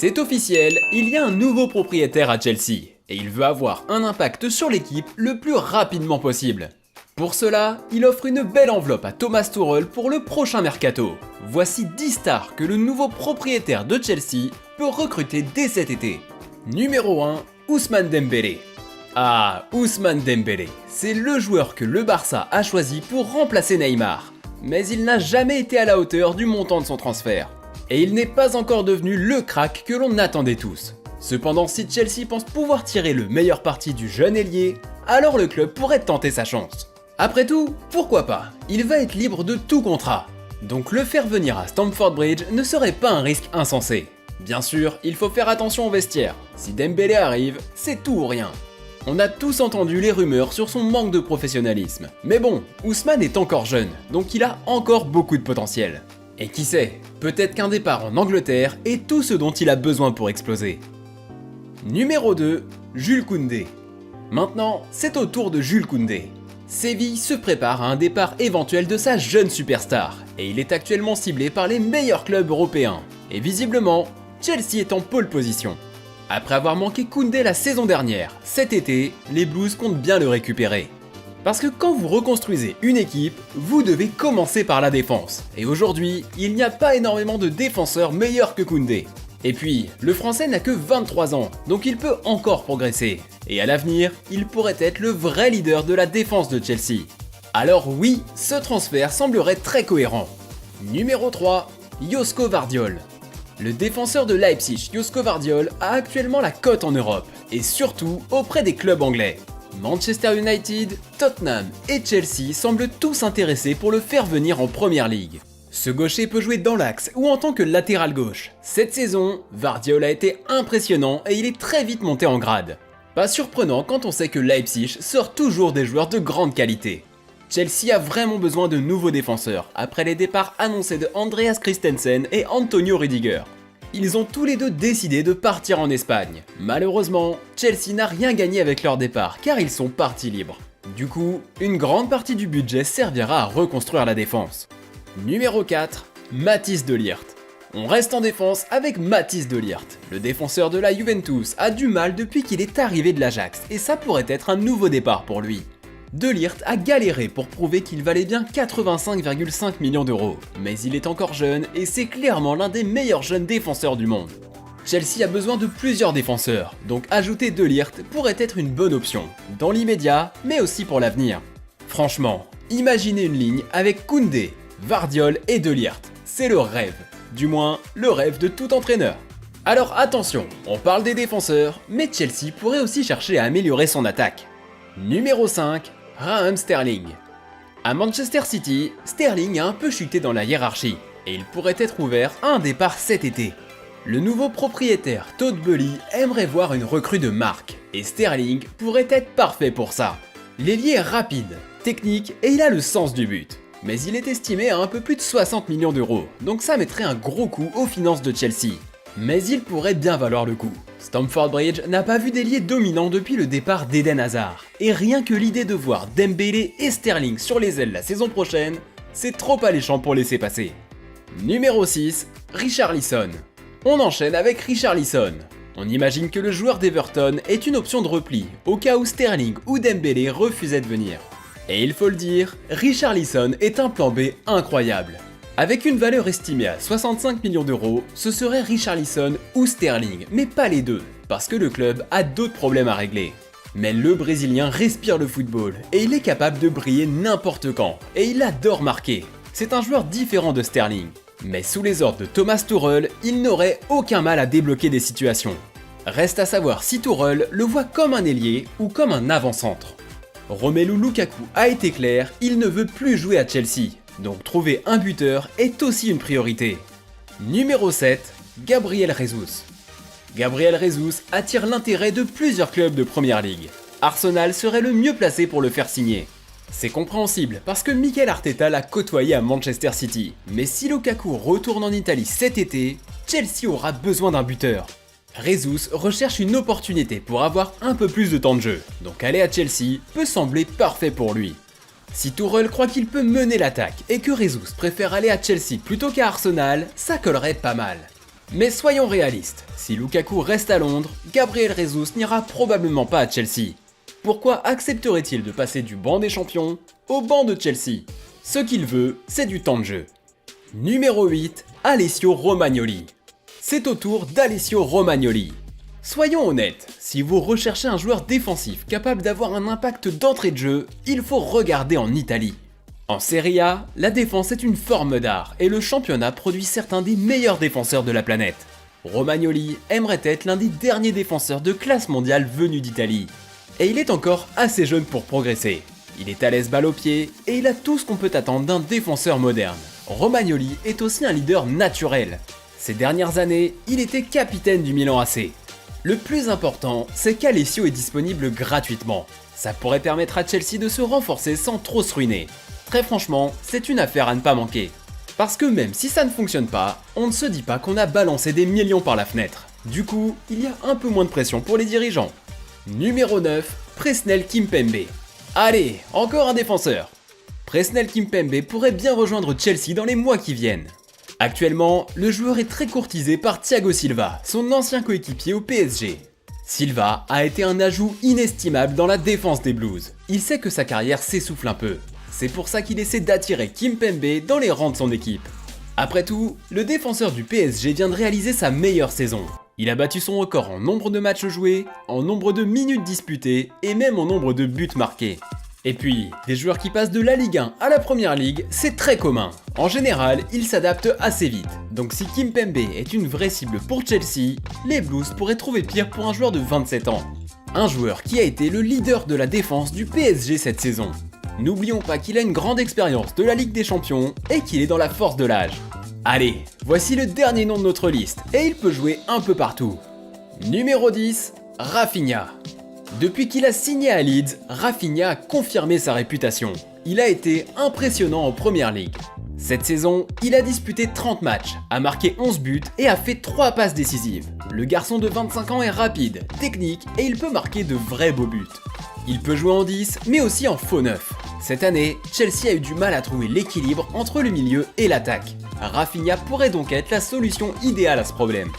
C'est officiel, il y a un nouveau propriétaire à Chelsea, et il veut avoir un impact sur l'équipe le plus rapidement possible. Pour cela, il offre une belle enveloppe à Thomas Tuchel pour le prochain mercato. Voici 10 stars que le nouveau propriétaire de Chelsea peut recruter dès cet été. Numéro 1, Ousmane Dembélé. Ah, Ousmane Dembélé, c'est le joueur que le Barça a choisi pour remplacer Neymar. Mais il n'a jamais été à la hauteur du montant de son transfert. Et il n'est pas encore devenu le crack que l'on attendait tous. Cependant, si Chelsea pense pouvoir tirer le meilleur parti du jeune ailier, alors le club pourrait tenter sa chance. Après tout, pourquoi pas? Il va être libre de tout contrat. Donc le faire venir à Stamford Bridge ne serait pas un risque insensé. Bien sûr, il faut faire attention au vestiaire. Si Dembélé arrive, c'est tout ou rien. On a tous entendu les rumeurs sur son manque de professionnalisme. Mais bon, Ousmane est encore jeune, donc il a encore beaucoup de potentiel. Et qui sait, peut-être qu'un départ en Angleterre est tout ce dont il a besoin pour exploser. Numéro 2, Jules Koundé. Maintenant, c'est au tour de Jules Koundé. Séville se prépare à un départ éventuel de sa jeune superstar, et il est actuellement ciblé par les meilleurs clubs européens. Et visiblement, Chelsea est en pole position. Après avoir manqué Koundé la saison dernière, cet été, les Blues comptent bien le récupérer. Parce que quand vous reconstruisez une équipe, vous devez commencer par la défense. Et aujourd'hui, il n'y a pas énormément de défenseurs meilleurs que Koundé. Et puis, le français n'a que 23 ans, donc il peut encore progresser. Et à l'avenir, il pourrait être le vrai leader de la défense de Chelsea. Alors oui, ce transfert semblerait très cohérent. Numéro 3, Josko Vardiol. Le défenseur de Leipzig, Josko Vardiol, a actuellement la cote en Europe, et surtout auprès des clubs anglais. Manchester United, Tottenham et Chelsea semblent tous intéressés pour le faire venir en Première Ligue. Ce gaucher peut jouer dans l'axe ou en tant que latéral gauche. Cette saison, Vardiol a été impressionnant et il est très vite monté en grade. Pas surprenant quand on sait que Leipzig sort toujours des joueurs de grande qualité. Chelsea a vraiment besoin de nouveaux défenseurs après les départs annoncés de Andreas Christensen et Antonio Rüdiger. Ils ont tous les deux décidé de partir en Espagne. Malheureusement, Chelsea n'a rien gagné avec leur départ car ils sont partis libres. Du coup, une grande partie du budget servira à reconstruire la défense. Numéro 4, Matthijs de Ligt. On reste en défense avec Matthijs de Ligt. Le défenseur de la Juventus a du mal depuis qu'il est arrivé de l'Ajax et ça pourrait être un nouveau départ pour lui. De Ligt a galéré pour prouver qu'il valait bien 85,5 millions d'euros, mais il est encore jeune et c'est clairement l'un des meilleurs jeunes défenseurs du monde. Chelsea a besoin de plusieurs défenseurs, donc ajouter De Ligt pourrait être une bonne option, dans l'immédiat, mais aussi pour l'avenir. Franchement, imaginez une ligne avec Koundé, Vardiol et De Ligt, c'est le rêve, du moins le rêve de tout entraîneur. Alors attention, on parle des défenseurs, mais Chelsea pourrait aussi chercher à améliorer son attaque. Numéro 5, Raheem Sterling. À Manchester City, Sterling a un peu chuté dans la hiérarchie, et il pourrait être ouvert à un départ cet été. Le nouveau propriétaire Todd Boehly aimerait voir une recrue de marque, et Sterling pourrait être parfait pour ça. L'ailier est rapide, technique et il a le sens du but. Mais il est estimé à un peu plus de 60 millions d'euros, donc ça mettrait un gros coup aux finances de Chelsea. Mais il pourrait bien valoir le coup. Stamford Bridge n'a pas vu d'ailier dominant depuis le départ d'Eden Hazard. Et rien que l'idée de voir Dembélé et Sterling sur les ailes la saison prochaine, c'est trop alléchant pour laisser passer. Numéro 6, Richarlison. On enchaîne avec Richarlison. On imagine que le joueur d'Everton est une option de repli, au cas où Sterling ou Dembélé refusaient de venir. Et il faut le dire, Richarlison est un plan B incroyable. Avec une valeur estimée à 65 millions d'euros, ce serait Richarlison ou Sterling, mais pas les deux, parce que le club a d'autres problèmes à régler. Mais le Brésilien respire le football, et il est capable de briller n'importe quand, et il adore marquer. C'est un joueur différent de Sterling. Mais sous les ordres de Thomas Tuchel, il n'aurait aucun mal à débloquer des situations. Reste à savoir si Tuchel le voit comme un ailier ou comme un avant-centre. Romelu Lukaku a été clair, il ne veut plus jouer à Chelsea. Donc trouver un buteur est aussi une priorité. Numéro 7, Gabriel Jesus. Gabriel Jesus attire l'intérêt de plusieurs clubs de Première Ligue. Arsenal serait le mieux placé pour le faire signer. C'est compréhensible parce que Mikel Arteta l'a côtoyé à Manchester City. Mais si Lukaku retourne en Italie cet été, Chelsea aura besoin d'un buteur. Jesus recherche une opportunité pour avoir un peu plus de temps de jeu, donc aller à Chelsea peut sembler parfait pour lui. Si Tuchel croit qu'il peut mener l'attaque et que Jesus préfère aller à Chelsea plutôt qu'à Arsenal, ça collerait pas mal. Mais soyons réalistes, si Lukaku reste à Londres, Gabriel Jesus n'ira probablement pas à Chelsea. Pourquoi accepterait-il de passer du banc des champions au banc de Chelsea? Ce qu'il veut, c'est du temps de jeu. Numéro 8, Alessio Romagnoli. C'est au tour d'Alessio Romagnoli. Soyons honnêtes, si vous recherchez un joueur défensif capable d'avoir un impact d'entrée de jeu, il faut regarder en Italie. En Serie A, la défense est une forme d'art et le championnat produit certains des meilleurs défenseurs de la planète. Romagnoli aimerait être l'un des derniers défenseurs de classe mondiale venus d'Italie. Et il est encore assez jeune pour progresser. Il est à l'aise balle au pied et il a tout ce qu'on peut attendre d'un défenseur moderne. Romagnoli est aussi un leader naturel. Ces dernières années, il était capitaine du Milan AC. Le plus important, c'est qu'Alessio est disponible gratuitement. Ça pourrait permettre à Chelsea de se renforcer sans trop se ruiner. Très franchement, c'est une affaire à ne pas manquer. Parce que même si ça ne fonctionne pas, on ne se dit pas qu'on a balancé des millions par la fenêtre. Du coup, il y a un peu moins de pression pour les dirigeants. Numéro 9, Presnel Kimpembe. Allez, encore un défenseur. Presnel Kimpembe pourrait bien rejoindre Chelsea dans les mois qui viennent. Actuellement, le joueur est très courtisé par Thiago Silva, son ancien coéquipier au PSG. Silva a été un ajout inestimable dans la défense des Blues. Il sait que sa carrière s'essouffle un peu. C'est pour ça qu'il essaie d'attirer Kimpembe dans les rangs de son équipe. Après tout, le défenseur du PSG vient de réaliser sa meilleure saison. Il a battu son record en nombre de matchs joués, en nombre de minutes disputées et même en nombre de buts marqués. Et puis, des joueurs qui passent de la Ligue 1 à la Première Ligue, c'est très commun. En général, ils s'adaptent assez vite. Donc si Kimpembe est une vraie cible pour Chelsea, les Blues pourraient trouver pire pour un joueur de 27 ans. Un joueur qui a été le leader de la défense du PSG cette saison. N'oublions pas qu'il a une grande expérience de la Ligue des Champions et qu'il est dans la force de l'âge. Allez, voici le dernier nom de notre liste, et il peut jouer un peu partout. Numéro 10, Raphinha. Depuis qu'il a signé à Leeds, Raphinha a confirmé sa réputation. Il a été impressionnant en Première Ligue. Cette saison, il a disputé 30 matchs, a marqué 11 buts et a fait 3 passes décisives. Le garçon de 25 ans est rapide, technique et il peut marquer de vrais beaux buts. Il peut jouer en 10, mais aussi en faux 9. Cette année, Chelsea a eu du mal à trouver l'équilibre entre le milieu et l'attaque. Raphinha pourrait donc être la solution idéale à ce problème.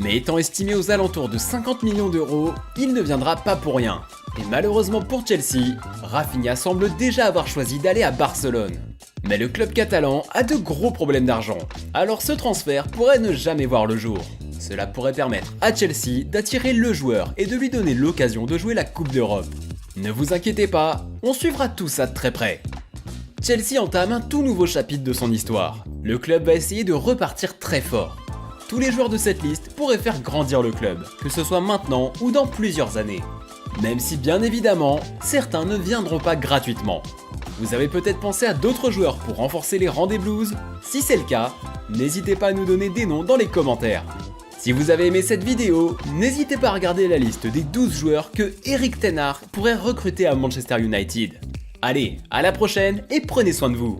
Mais étant estimé aux alentours de 50 millions d'euros, il ne viendra pas pour rien. Et malheureusement pour Chelsea, Raphinha semble déjà avoir choisi d'aller à Barcelone. Mais le club catalan a de gros problèmes d'argent, alors ce transfert pourrait ne jamais voir le jour. Cela pourrait permettre à Chelsea d'attirer le joueur et de lui donner l'occasion de jouer la Coupe d'Europe. Ne vous inquiétez pas, on suivra tout ça de très près. Chelsea entame un tout nouveau chapitre de son histoire. Le club va essayer de repartir très fort. Tous les joueurs de cette liste pourraient faire grandir le club, que ce soit maintenant ou dans plusieurs années. Même si bien évidemment, certains ne viendront pas gratuitement. Vous avez peut-être pensé à d'autres joueurs pour renforcer les rangs des Blues? Si c'est le cas, n'hésitez pas à nous donner des noms dans les commentaires. Si vous avez aimé cette vidéo, n'hésitez pas à regarder la liste des 12 joueurs que Erik ten Hag pourrait recruter à Manchester United. Allez, à la prochaine et prenez soin de vous!